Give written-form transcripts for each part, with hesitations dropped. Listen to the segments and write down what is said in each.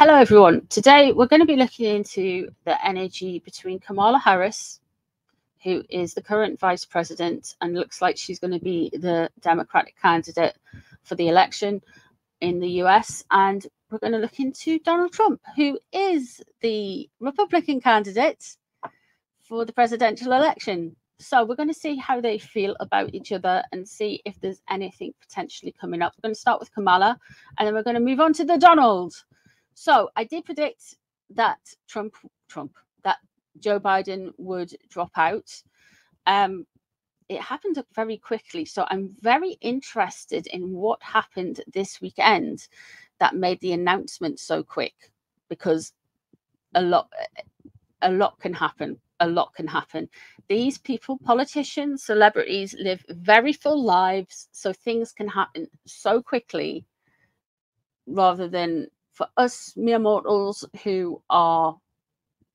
Hello, everyone. Today, we're going to be looking into the energy between Kamala Harris, who is the current vice president and looks like she's going to be the Democratic candidate for the election in the US. And we're going to look into Donald Trump, who is the Republican candidate for the presidential election. So we're going to see how they feel about each other and see if there's anything potentially coming up. We're going to start with Kamala, and then we're going to move on to the Donald. So I did predict that that Joe Biden would drop out. It happened very quickly. So I'm very interested in what happened this weekend that made the announcement so quick, because a lot can happen. A lot can happen. These people, politicians, celebrities, live very full lives. So things can happen so quickly rather than for us mere mortals who are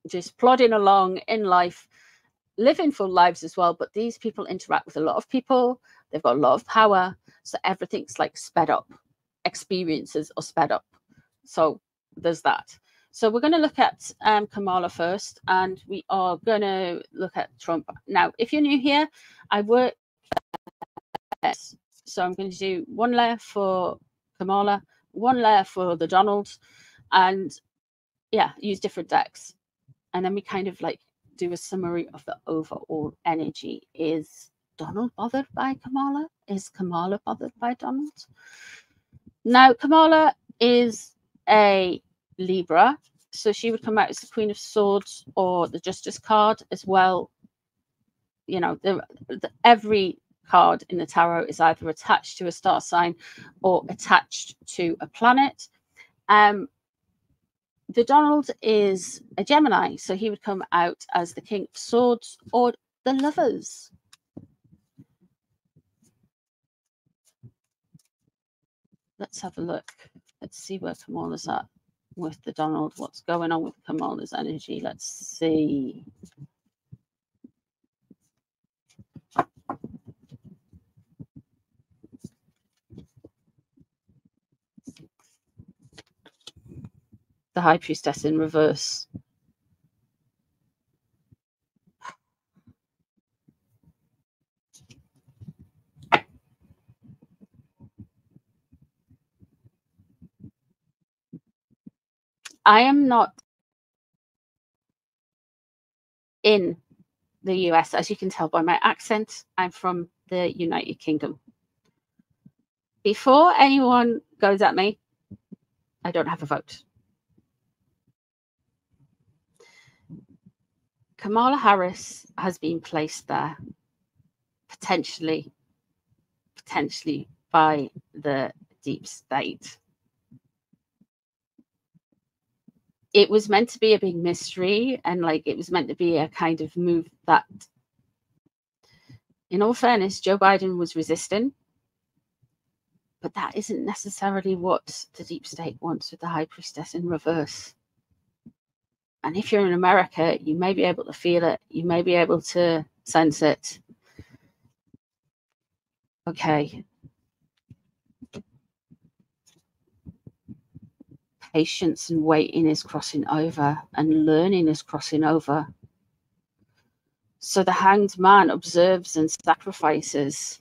just plodding along in life, living full lives as well. But these people interact with a lot of people. They've got a lot of power. So everything's like sped up. Experiences are sped up. So there's that. So we're going to look at Kamala first, and we are going to look at Trump. Now, if you're new here, I work. So I'm going to do one layer for Kamala, one layer for the Donald, and yeah, use different decks. And then we kind of like do a summary of the overall energy. Is Donald bothered by Kamala? Is Kamala bothered by Donald? Now, Kamala is a Libra, so she would come out as the Queen of Swords or the Justice card as well. You know, every card in the tarot is either attached to a star sign or attached to a planet. The Donald is a Gemini, so he would come out as the King of Swords or the Lovers. Let's have a look. Let's see where Kamala's at with the Donald. What's going on with Kamala's energy? Let's see. The High Priestess in reverse. I am not in the US, as you can tell by my accent. I'm from the United Kingdom. Before anyone goes at me, I don't have a vote. Kamala Harris has been placed there potentially by the deep state. It was meant to be a big mystery, and like it was meant to be a kind of move that, in all fairness, Joe Biden was resisting. But that isn't necessarily what the deep state wants with the High Priestess in reverse. And if you're in America, you may be able to feel it. You may be able to sense it. Okay. Patience and waiting is crossing over, and learning is crossing over. So the Hanged Man observes and sacrifices.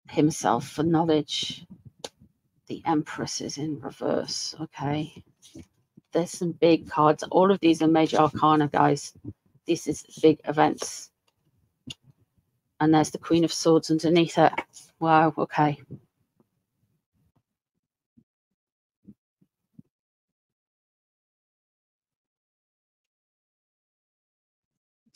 Himself for knowledge. The Empress is in reverse. Okay. There's some big cards. All of these are major arcana, guys. This is big events. And there's the Queen of Swords underneath it. Wow, okay.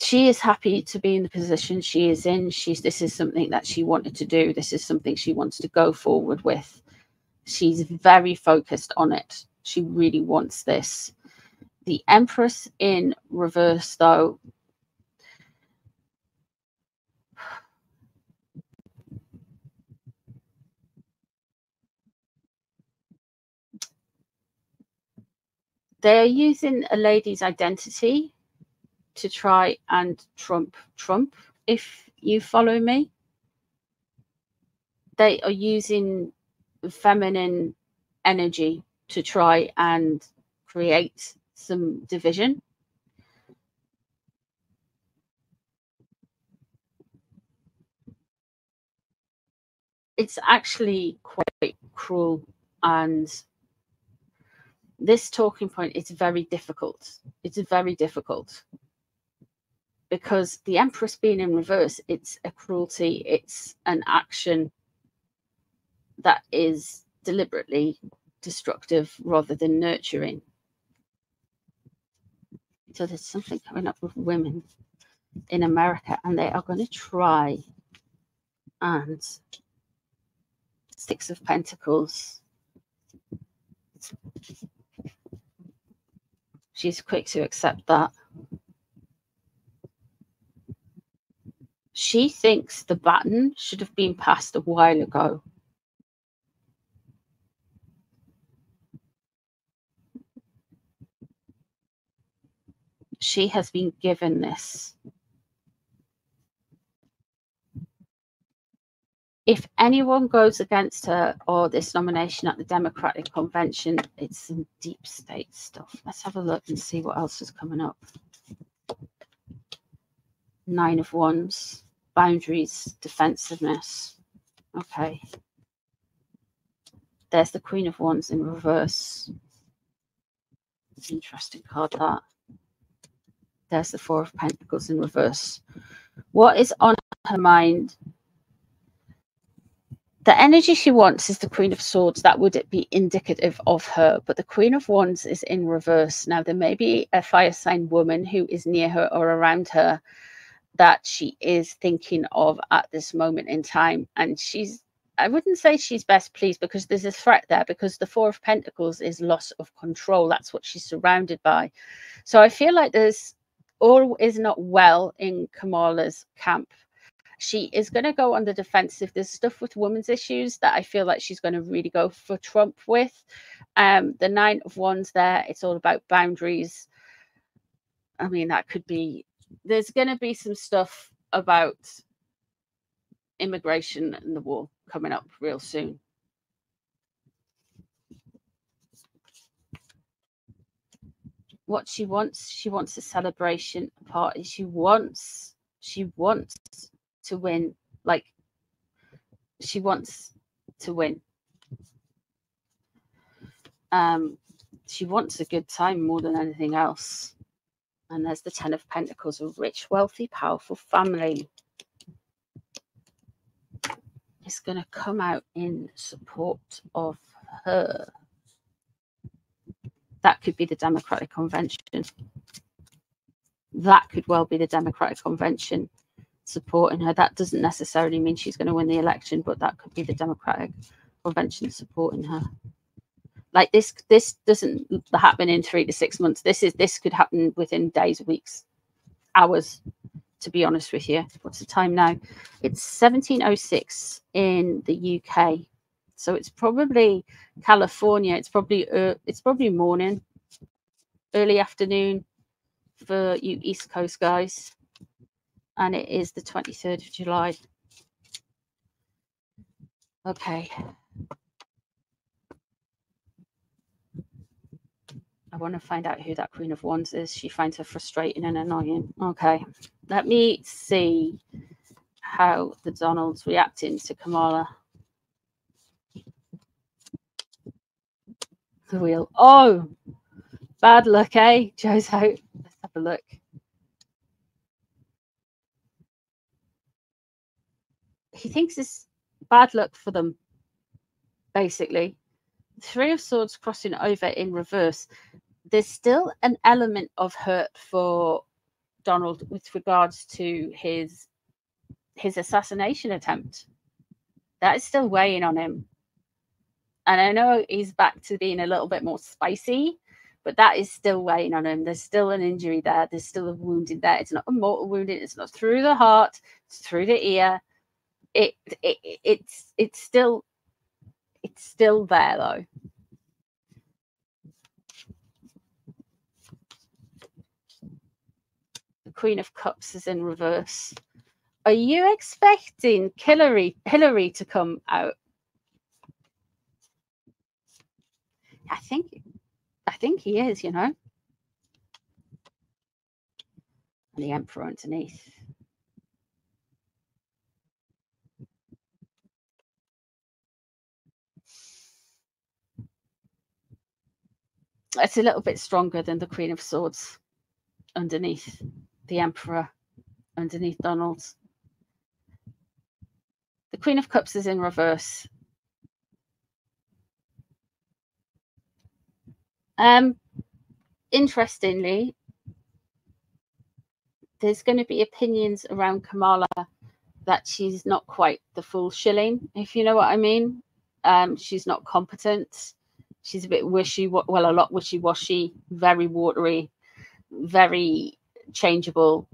She is happy to be in the position she is in. This is something that she wanted to do. This is something she wants to go forward with. She's very focused on it. She really wants this. The Empress in reverse, though. They're using a lady's identity to try and trump Trump, if you follow me. they are using feminine energy to try and create some division. It's actually quite cruel, and this talking point is very difficult. It's very difficult because the Empress being in reverse, it's a cruelty, it's an action that is deliberately destructive rather than nurturing. So there's something coming up with women in America, and they are going to try and Six of Pentacles. She's quick to accept that. She thinks the baton should have been passed a while ago. She has been given this. If anyone goes against her or this nomination at the Democratic Convention, it's some deep state stuff. Let's have a look and see what else is coming up. 9 of Wands, boundaries, defensiveness. Okay. There's the Queen of Wands in reverse. Interesting card, that. There's the Four of Pentacles in reverse. What is on her mind? The energy she wants is the Queen of Swords. That would be indicative of her. But the Queen of Wands is in reverse. Now, there may be a fire sign woman who is near her or around her that she is thinking of at this moment in time. And I wouldn't say she's best pleased, because there's a threat there, because the Four of Pentacles is loss of control. That's what she's surrounded by. So I feel like all is not well in Kamala's camp. She is going to go on the defensive. There's stuff with women's issues that I feel like she's going to really go for Trump with. The 9 of Wands there, it's all about boundaries. I mean, that could be, there's going to be some stuff about immigration and the war coming up real soon. What she wants a celebration, a party. She wants to win. Like, she wants to win. She wants a good time more than anything else. And there's the 10 of Pentacles, a rich, wealthy, powerful family is going to come out in support of her. That could be the Democratic Convention. That could well be the Democratic Convention supporting her. That doesn't necessarily mean she's going to win the election, but that could be the Democratic Convention supporting her. Like, this doesn't happen in 3 to 6 months. This could happen within days, weeks, hours, to be honest with you. What's the time now? It's 17:06 in the UK. So it's probably California. It's probably morning, early afternoon for you East Coast guys. And it is the 23rd of July. Okay. I want to find out who that Queen of Wands is. She finds her frustrating and annoying. Okay. Let me see how the Donald's reacting to Kamala. The wheel. Oh, bad luck, eh? Joe's out. Let's have a look. He thinks it's bad luck for them, basically. 3 of Swords crossing over in reverse. There's still an element of hurt for Donald with regards to his assassination attempt. That is still weighing on him. And I know he's back to being a little bit more spicy, but that is still weighing on him. There's still an injury there. There's still a wound in there. It's not a mortal wound. It's not through the heart. It's through the ear. It's still there, though. The Queen of Cups is in reverse. Are you expecting Hillary to come out? I think he is, you know. And the Emperor underneath. It's a little bit stronger than the Queen of Swords underneath the Emperor, underneath Donald. The Queen of Cups is in reverse. Interestingly, there's going to be opinions around Kamala that she's not quite the full shilling, if you know what I mean. She's not competent. She's a bit a lot wishy-washy, very watery, very changeable,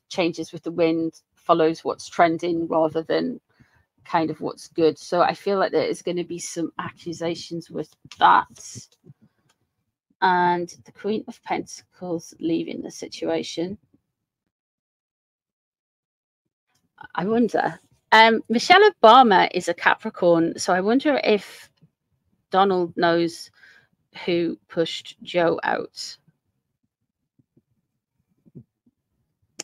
changes with the wind, follows what's trending rather than kind of what's good. So I feel like there is going to be some accusations with that. And the Queen of Pentacles leaving the situation. I wonder. Michelle Obama is a Capricorn, so I wonder if Donald knows who pushed Joe out.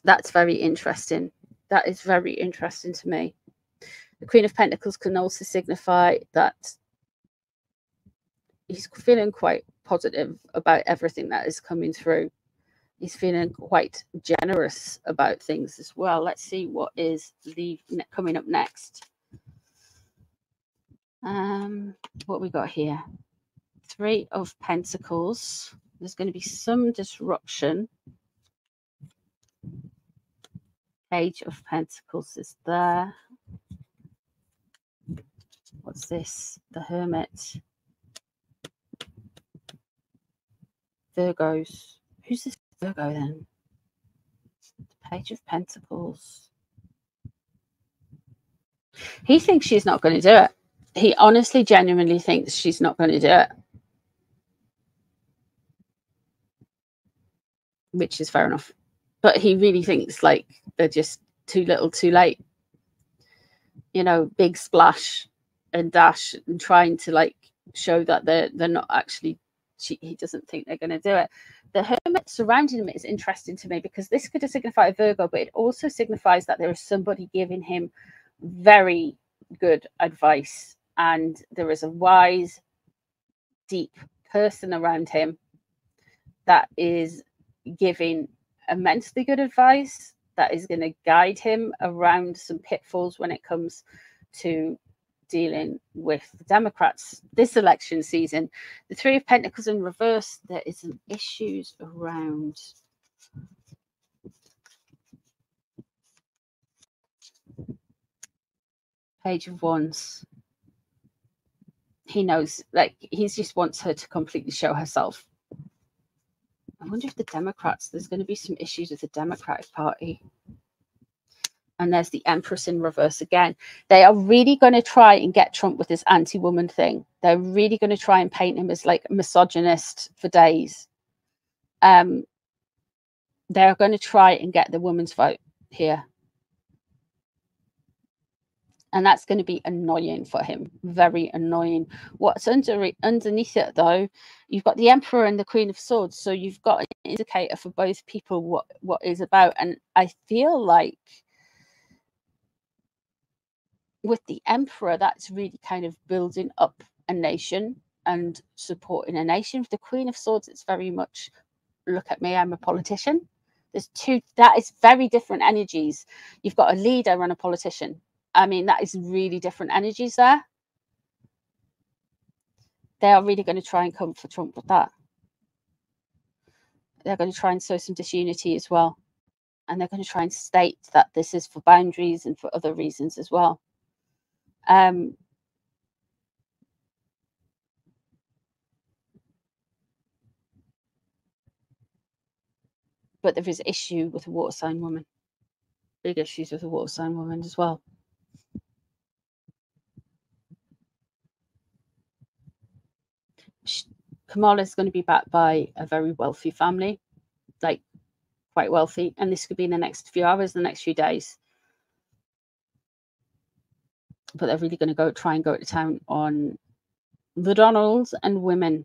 That's very interesting. That is very interesting to me. The Queen of Pentacles can also signify that he's feeling quite positive about everything that is coming through. He's feeling quite generous about things as well. Let's see what is coming up next. What we got here? 3 of Pentacles. There's going to be some disruption. Page of Pentacles is there. What's this? The Hermit. Virgos. Who's this Virgo then? The Page of Pentacles. He thinks she's not going to do it. He honestly, genuinely thinks she's not going to do it. Which is fair enough. But he really thinks like they're just too little too late. You know, big splash and dash and trying to like show that they're not actually, he doesn't think they're going to do it. The Hermit surrounding him is interesting to me because this could signify a Virgo, but it also signifies that there is somebody giving him very good advice, and there is a wise, deep person around him that is giving immensely good advice that is going to guide him around some pitfalls when it comes to dealing with the Democrats this election season. The 3 of Pentacles in reverse, there is some issues around Page of Wands. He knows, like, he just wants her to completely show herself. I wonder if the Democrats, there's going to be some issues with the Democratic Party. And there's the Empress in reverse again. They are really going to try and get Trump with this anti-woman thing. They're really going to try and paint him as like a misogynist for days. They're going to try and get the woman's vote here. And that's going to be annoying for him. Very annoying. What's underneath it, though, you've got the Emperor and the Queen of Swords. So you've got an indicator for both people what is about. And I feel like with the Emperor, that's really kind of building up a nation and supporting a nation. With the Queen of Swords, it's very much, look at me, I'm a politician. There's two, that is very different energies. You've got a leader and a politician. I mean, that is really different energies there. They are really going to try and come for Trump with that. They're going to try and sow some disunity as well. And they're going to try and state that this is for boundaries and for other reasons as well. But there is issue with a water sign woman. Big issues with a water sign woman as well. Kamala is going to be backed by a very wealthy family, like quite wealthy, and this could be in the next few hours, the next few days. But they're really going to try and go to town on the Donalds and women.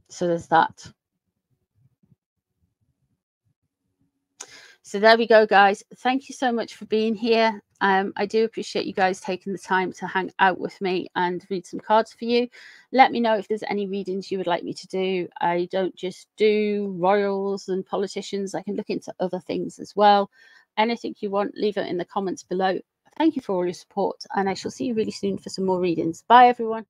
So there's that. So there we go, guys. Thank you so much for being here. I do appreciate you guys taking the time to hang out with me and read some cards for you. Let me know if there's any readings you would like me to do. I don't just do royals and politicians. I can look into other things as well. Anything you want, leave it in the comments below. Thank you for all your support, and I shall see you really soon for some more readings. Bye, everyone.